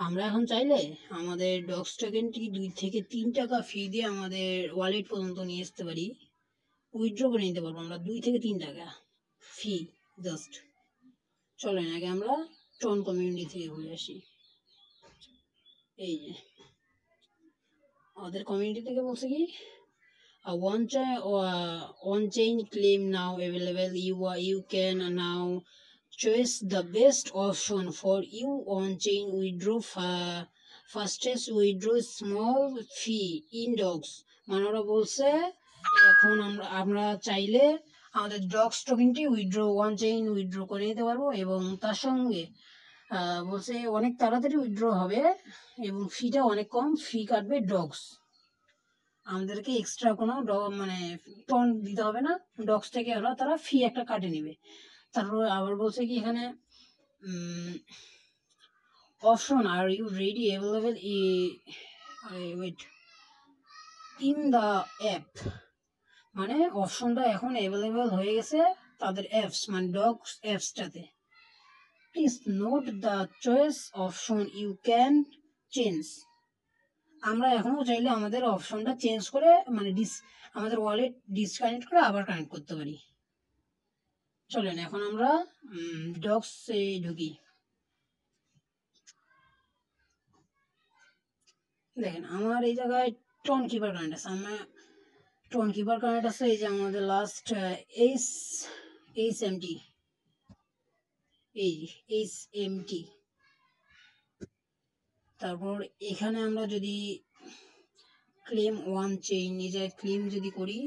আমরা এখন চাইলে আমাদের ডগস টোকেনটি 2 থেকে 3 টাকা ফি দিয়ে আমাদের ওয়ালেট পর্যন্ত নিয়ে আসতে পারি, উইথড্র করে নিতে পারবো আমরা 2 থেকে 3 টাকা ফি জাস্ট। চলেন আগে আমরা টন কমিউনিটি থেকে ঘুরে আসি। এই যে আমাদের কমিউনিটি থেকে বলছে কি one chain claim now available. You can now choose the best option for you. On chain withdraw fastest withdraw small fee in dogs. মানে ওরা বলছে এখন আমরা চাইলে আমাদের ডগস টোকেনটি ওয়ান চেইন উইথড্র করে নিতে পারবো এবং তার সঙ্গে বলছে অনেক তাড়াতাড়ি উইথড্র হবে এবং ফিটা অনেক কম ফি কাটবে ডগস। আমাদেরকে এক্সট্রা কোনো মানে টন দিতে হবে না, ডগস থেকে তারা ফি একটা কাটে নেবে। তারপর আবার বলছে কি এখানে option are you ready available wait in the app, মানে অপশনটা এখন অ্যাভেলেবেল হয়ে গেছে তাদের অ্যাপস মানে ডগস অ্যাপসটাতে। Please note the choice option you can change. আমরা এখনও চাইলে আমাদের অপশনটা চেঞ্জ করে মানে আমাদের ওয়ালেট ডিসকানেক্ট করে আবার কানেক্ট করতে পারি। চলেন এখন আমরা ডগসে ঢুকি। দেখেন আমার এই জায়গায় টন কিপার কানেক্ট আছে, আমার টন কিপার কানেক্ট আছে। এই যে আমাদের লাস্ট HMT, এই HMT। তারপর এখানে আমরা যদি ক্লেম ওয়ান চেইন এই জায়গায় ক্লেম যদি করি,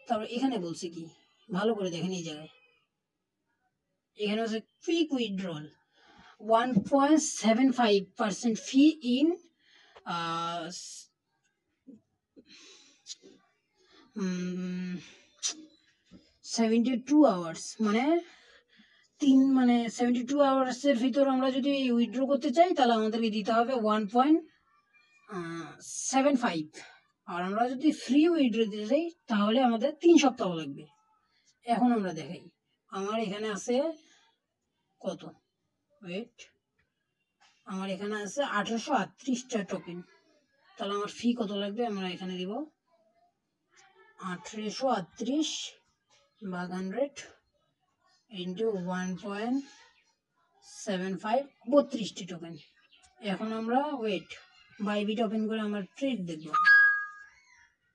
তারপর এখানে বলছে কি ভালো করে দেখেন এই জায়গায় এখানে হচ্ছে quick withdrawal 1.75% fee in 72 hours, মানে 72 আওয়ার্সের ভিতর আমরা যদি উইথড্র করতে চাই তাহলে আমাদেরকে দিতে হবে 1.75, আর আমরা যদি ফ্রি উইথড্র দিতে চাই তাহলে আমাদের 3 সপ্তাহ লাগবে। এখন আমরা দেখাই আমার এখানে আছে কত, ওয়েট, আমার এখানে আছে 1838টা টোকেন। তাহলে আমার ফি কত লাগবে, আমরা এখানে দিব 1838 ভাগ 100 ইন্টু 1.75, 32টি টোকেন। এখন আমরা ওয়েট বাইবিট ওপেন করে আমরা ট্রেড দেখব।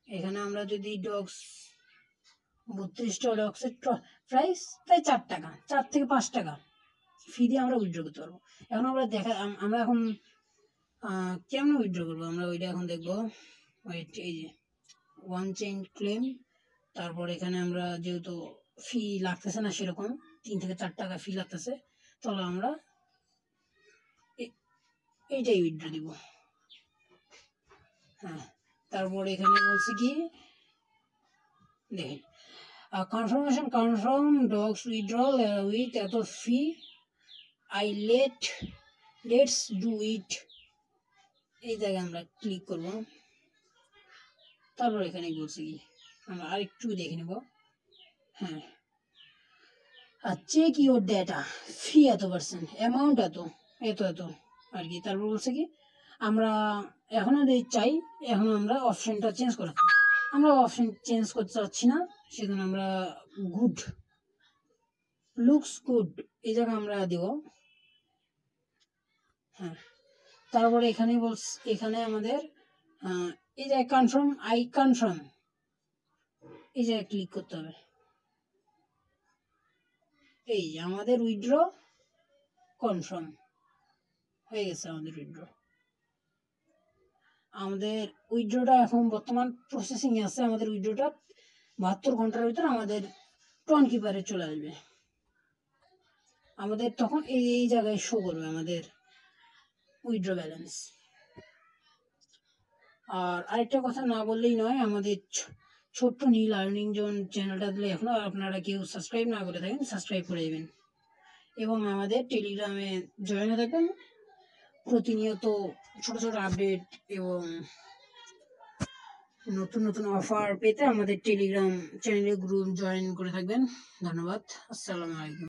এখানে আমরা যদি ডগস 32টা ডগসের প্রাইস প্রায় 4 টাকা, 4 থেকে 5 টাকা ফি দিয়ে আমরা উইথড্র করতে পারবো। এখন আমরা এখন কেমন উইথড্র করবো আমরা ওইটা এখন দেখবো। ওয়েট, এই যে ওয়ান চেইন ক্লেম, তারপর এখানে আমরা যেহেতু ফি লাগতেছে না সেরকম 3 থেকে 4 টাকা ফি লাগতেছে, তাহলে আমরা এইটাই উইথড্র দিব। হ্যাঁ, তারপর এখানে বলছে কি দেখেন confirmation confirm dogs withdrawal with এত ফি লেটস ডু ইট। এই জায়গায় আমরা ক্লিক করব। তারপর এখানে বলছি কি আমরা আরেকটু দেখে নেব। হ্যাঁ, চেক ইউর ডেটা, ফি এত পার্সেন্ট, অ্যামাউন্ট এত আর কি। তারপর বলছে কি আমরা এখনও চাই, এখন আমরা অপশনটা চেঞ্জ করা, আমরা অপশন চেঞ্জ করতে চাচ্ছি না, সেজন্য আমরা গুড লুকস গুড এই জায়গায় আমরা দেব। হ্যাঁ, তারপরে এখানে আমাদের এই জায়গায় কনফার্ম এই জায়গায় ক্লিক করতে হবে। এই যে আমাদের উইথড্র কনফার্ম হয়ে গেছে। আমাদের উইথড্রটা এখন বর্তমান প্রসেসিং এ আছে। আমাদের উইথড্রটা 72 ঘন্টার ভিতর আমাদের টন কিপারে চলে আসবে। আমাদের তখন এই জায়গায় শো করবে আমাদের উইথড্র ব্যালেন্স। আর আরেকটা কথা না বললেই নয়, আমাদের ছোট্ট নীল আর্নিং জোন চ্যানেলটা দিলে এখনো আপনারা কেউ সাবস্ক্রাইব না করে থাকেন, সাবস্ক্রাইব করে দেবেন এবং আমাদের টেলিগ্রামে জয়েন হয়ে থাকবেন। প্রতিনিয়ত ছোট ছোট আপডেট এবং নতুন নতুন অফার পেতে আমাদের টেলিগ্রাম চ্যানেলে গ্রুপ জয়েন করে থাকবেন। ধন্যবাদ, আসসালামু আলাইকুম।